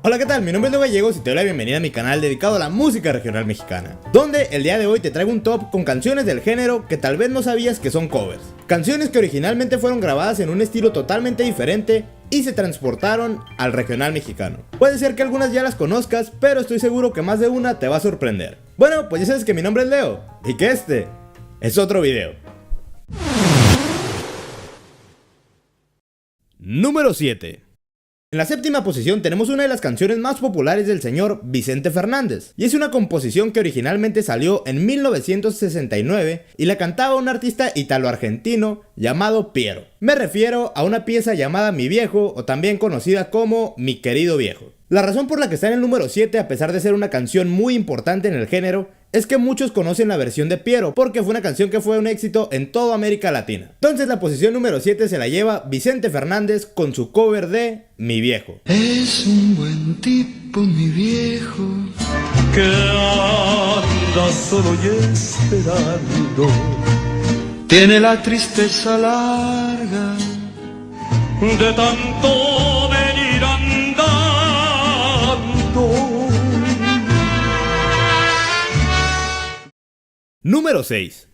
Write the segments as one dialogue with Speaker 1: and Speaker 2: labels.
Speaker 1: Hola, ¿qué tal? Mi nombre es Leo Gallegos y te doy la bienvenida a mi canal dedicado a la música regional mexicana, donde el día de hoy te traigo un top con canciones del género que tal vez no sabías que son covers. Canciones que originalmente fueron grabadas en un estilo totalmente diferente y se transportaron al regional mexicano. Puede ser que algunas ya las conozcas, pero estoy seguro que más de una te va a sorprender. Bueno, pues ya sabes que mi nombre es Leo y que este es otro video. Número 7. En la séptima posición tenemos una de las canciones más populares del señor Vicente Fernández, y es una composición que originalmente salió en 1969 y la cantaba un artista italo-argentino llamado Piero. Me refiero a una pieza llamada Mi Viejo, o también conocida como Mi Querido Viejo. La razón por la que está en el número 7, a pesar de ser una canción muy importante en el género, es que muchos conocen la versión de Piero, porque fue una canción que fue un éxito en toda América Latina. Entonces la posición número 7 se la lleva Vicente Fernández con su cover de Mi Viejo.
Speaker 2: Es un buen tipo, mi viejo, que anda solo y esperando. Tiene la tristeza larga de tanto venir andando.
Speaker 1: Número 6.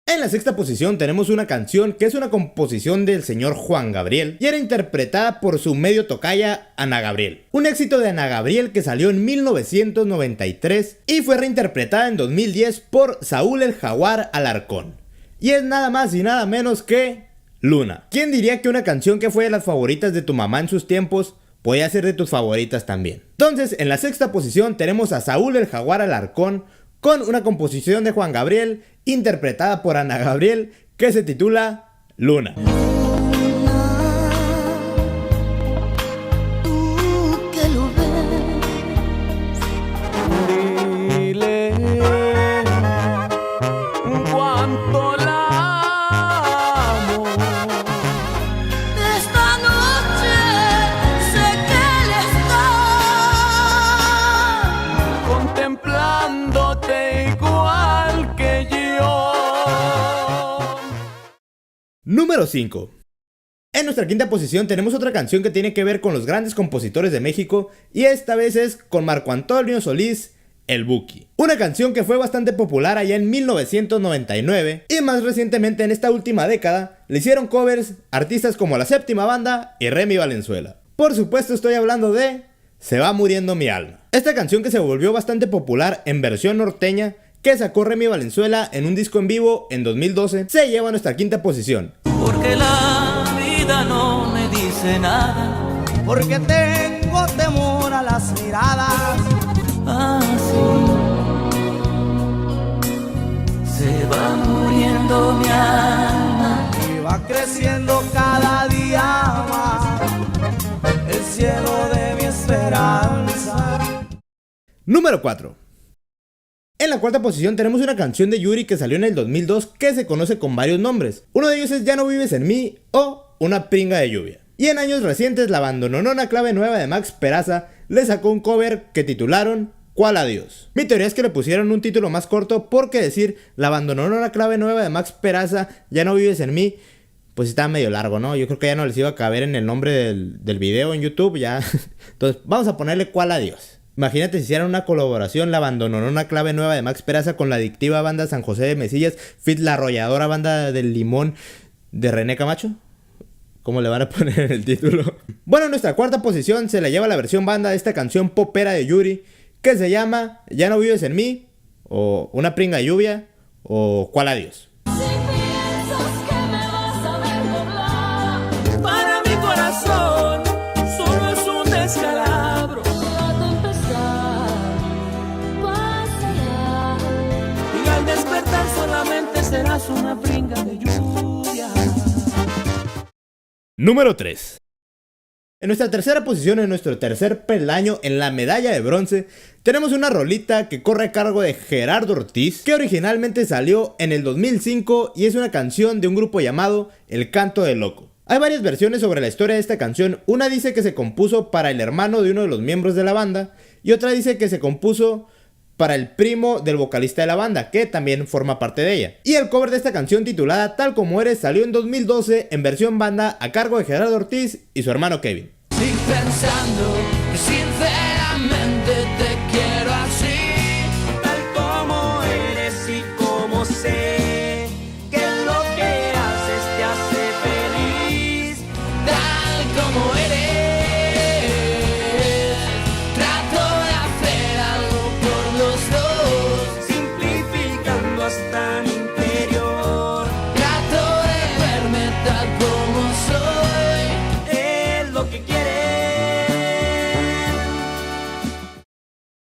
Speaker 1: En la sexta posición tenemos una canción que es una composición del señor Juan Gabriel y era interpretada por su medio tocaya Ana Gabriel. Un éxito de Ana Gabriel que salió en 1993 y fue reinterpretada en 2010 por Saúl el Jaguar Alarcón. Y es nada más y nada menos que Luna. ¿Quién diría que una canción que fue de las favoritas de tu mamá en sus tiempos podía ser de tus favoritas también? Entonces, en la sexta posición tenemos a Saúl el Jaguar Alarcón con una composición de Juan Gabriel interpretada por Ana Gabriel que se titula Luna.
Speaker 2: Dile cuánto la amo.
Speaker 3: Esta noche sé que él está
Speaker 2: Contemplándote igual que yo.
Speaker 1: Número 5. En nuestra quinta posición tenemos otra canción que tiene que ver con los grandes compositores de México, y esta vez es con Marco Antonio Solís, el Buki. Una canción que fue bastante popular allá en 1999 y más recientemente en esta última década le hicieron covers artistas como La Séptima Banda y Remy Valenzuela. Por supuesto estoy hablando de Se va muriendo mi alma. Esta canción que se volvió bastante popular en versión norteña que sacó Remy Valenzuela en un disco en vivo en 2012 se lleva a nuestra quinta posición.
Speaker 4: Porque la vida no me dice nada,
Speaker 5: porque tengo temor a las miradas.
Speaker 4: así se va muriendo mi alma.
Speaker 5: Y va creciendo cada día más el cielo de mi esperanza.
Speaker 1: Número 4. En la cuarta posición tenemos una canción de Yuri que salió en el 2002 que se conoce con varios nombres. Uno de ellos es Ya no vives en mí o Una pringa de lluvia. Y en años recientes la bandononona Clave Nueva de Max Peraza le sacó un cover que titularon ¿Cuál adiós? Mi teoría es que le pusieron un título más corto porque decir La bandononona Clave Nueva de Max Peraza, Ya no vives en mí, pues estaba medio largo, ¿no? Yo creo que ya no les iba a caber en el nombre del video en YouTube, ya. Entonces vamos a ponerle ¿Cuál adiós? Imagínate si hicieran una colaboración La bandononona Clave Nueva de Max Peraza con la adictiva banda San José de Mesillas, fit la arrolladora banda del Limón de René Camacho. ¿Cómo le van a poner en el título? Bueno, en nuestra cuarta posición se la lleva la versión banda de esta canción popera de Yuri que se llama Ya no vives en mí, o Una pringa de lluvia, o ¿Cuál adiós?
Speaker 3: Si piensas que me vas a ver doblar,
Speaker 4: Para mi corazón solo es un descalabro,
Speaker 3: la tempestad pasará.
Speaker 4: y al despertar solamente serás una pringa de lluvia.
Speaker 1: Número 3. En nuestra tercera posición, en nuestro tercer peldaño en la medalla de bronce, tenemos una rolita que corre a cargo de Gerardo Ortiz, que originalmente salió en el 2005 y es una canción de un grupo llamado El Canto del Loco. Hay varias versiones sobre la historia de esta canción. Una dice que se compuso para el hermano de uno de los miembros de la banda y otra dice que se compuso para el primo del vocalista de la banda, que también forma parte de ella. Y el cover de esta canción titulada Tal Como Eres salió en 2012 en versión banda a cargo de Gerardo Ortiz y su hermano Kevin.
Speaker 4: Sigo pensando que sin fe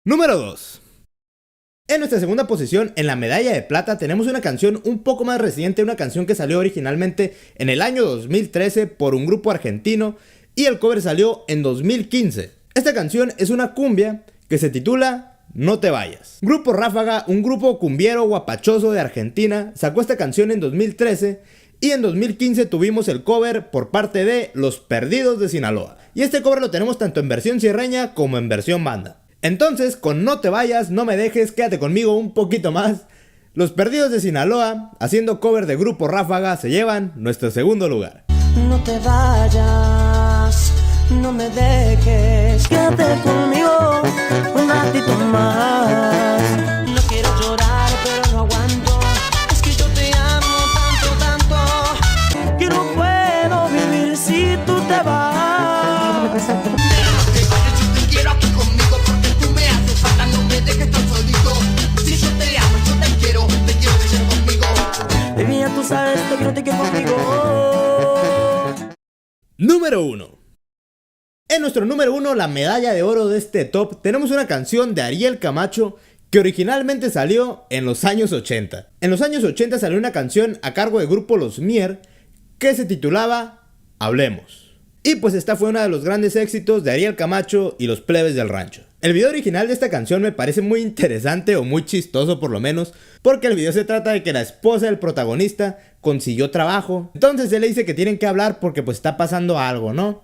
Speaker 1: Número 2. En nuestra segunda posición, en la medalla de plata, tenemos una canción un poco más reciente, una canción que salió originalmente en el año 2013 por un grupo argentino y el cover salió en 2015. Esta canción es una cumbia que se titula No te vayas. Grupo Ráfaga, un grupo cumbiero guapachoso de Argentina, sacó esta canción en 2013 y en 2015 tuvimos el cover por parte de Los Perdidos de Sinaloa. Y este cover lo tenemos tanto en versión sierreña como en versión banda. Entonces, con No te vayas, no me dejes, quédate conmigo un poquito más. Los Perdidos de Sinaloa, haciendo cover de Grupo Ráfaga, se llevan nuestro segundo lugar.
Speaker 4: No te vayas, no me dejes, quédate conmigo un ratito más. No quiero llorar, pero no aguanto, es que yo te amo tanto, tanto, que no puedo vivir si tú te vas. Baby, ya tú sabes que no te quiero conmigo.
Speaker 1: Número 1. En nuestro número 1, la medalla de oro de este top, tenemos una canción de Ariel Camacho que originalmente salió en los años 80. En los años 80 salió una canción a cargo del grupo Los Mier que se titulaba Hablemos. Y pues esta fue uno de los grandes éxitos de Ariel Camacho y los Plebes del Rancho. El video original de esta canción me parece muy interesante o muy chistoso por lo menos, porque el video se trata de que la esposa del protagonista consiguió trabajo. Entonces él le dice que tienen que hablar porque pues está pasando algo, ¿no?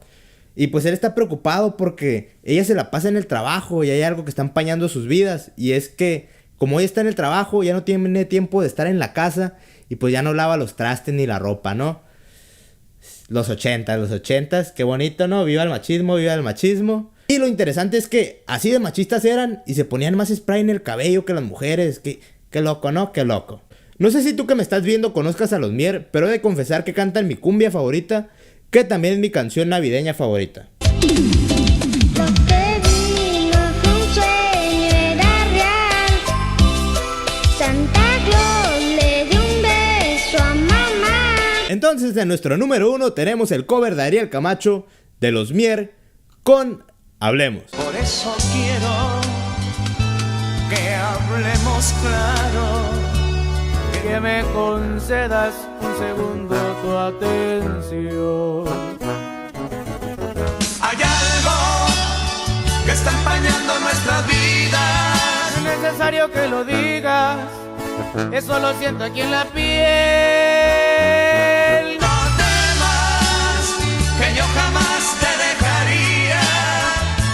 Speaker 1: Y pues él está preocupado porque ella se la pasa en el trabajo y hay algo que está empañando sus vidas. Y es que como ella está en el trabajo ya no tiene tiempo de estar en la casa y pues ya no lava los trastes ni la ropa, ¿no? Los 80s, qué bonito, ¿no? Viva el machismo, viva el machismo. Y lo interesante es que así de machistas eran y se ponían más spray en el cabello que las mujeres. Qué loco, ¿no? Qué loco. No sé si tú que me estás viendo conozcas a Los Mier, pero he de confesar que cantan mi cumbia favorita, que también es mi canción navideña favorita.
Speaker 6: Lo que vimos fue un sueño, era real. Santa Claus le dio un beso a mamá.
Speaker 1: Entonces en nuestro número 1 tenemos el cover de Ariel Camacho de Los Mier con Hablemos.
Speaker 5: Por eso quiero que hablemos claro.
Speaker 2: Que me concedas un segundo tu atención.
Speaker 5: Hay algo que está empañando nuestras vidas.
Speaker 2: No es necesario que lo digas, eso lo siento aquí en la piel.
Speaker 5: No temas, que yo jamás te dejaría.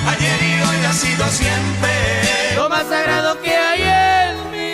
Speaker 5: Ayer y hoy ha sido siempre
Speaker 2: Lo más sagrado que hay en mí.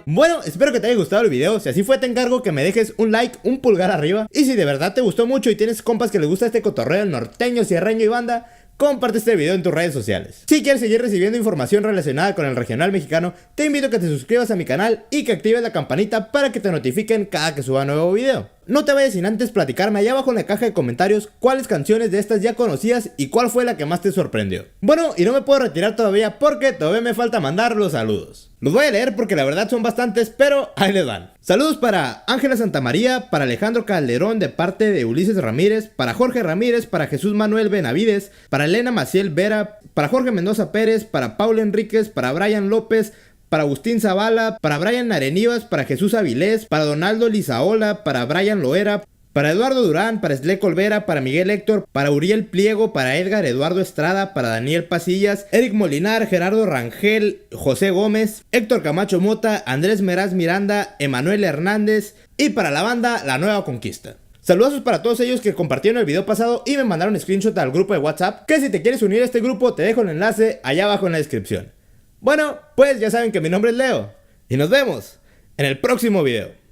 Speaker 1: Bueno, espero que te haya gustado el video. Si así fue, te encargo que me dejes un like, un pulgar arriba. Y si de verdad te gustó mucho y tienes compas que les gusta este cotorreo norteño, sierreño y banda, comparte este video en tus redes sociales. Si quieres seguir recibiendo información relacionada con el regional mexicano, te invito a que te suscribas a mi canal y que actives la campanita para que te notifiquen cada que suba nuevo video. No te vayas sin antes platicarme allá abajo en la caja de comentarios cuáles canciones de estas ya conocías y cuál fue la que más te sorprendió. Bueno, y no me puedo retirar todavía porque todavía me falta mandar los saludos. Los voy a leer porque la verdad son bastantes, pero ahí les van. Saludos para Ángela Santamaría, para Alejandro Calderón de parte de Ulises Ramírez, para Jorge Ramírez, para Jesús Manuel Benavides, para Elena Maciel Vera, para Jorge Mendoza Pérez, para Paula Enríquez, para Brian López, para Agustín Zavala, para Brian Arenivas, para Jesús Avilés, para Donaldo Lizaola, para Brian Loera, para Eduardo Durán, para Esle Colvera, para Miguel Héctor, para Uriel Pliego, para Edgar Eduardo Estrada, para Daniel Pasillas, Eric Molinar, Gerardo Rangel, José Gómez, Héctor Camacho Mota, Andrés Meraz Miranda, Emanuel Hernández y para la banda La Nueva Conquista. Saludos para todos ellos que compartieron el video pasado y me mandaron screenshot al grupo de WhatsApp, que si te quieres unir a este grupo te dejo el enlace allá abajo en la descripción. Bueno, pues ya saben que mi nombre es Leo y nos vemos en el próximo video.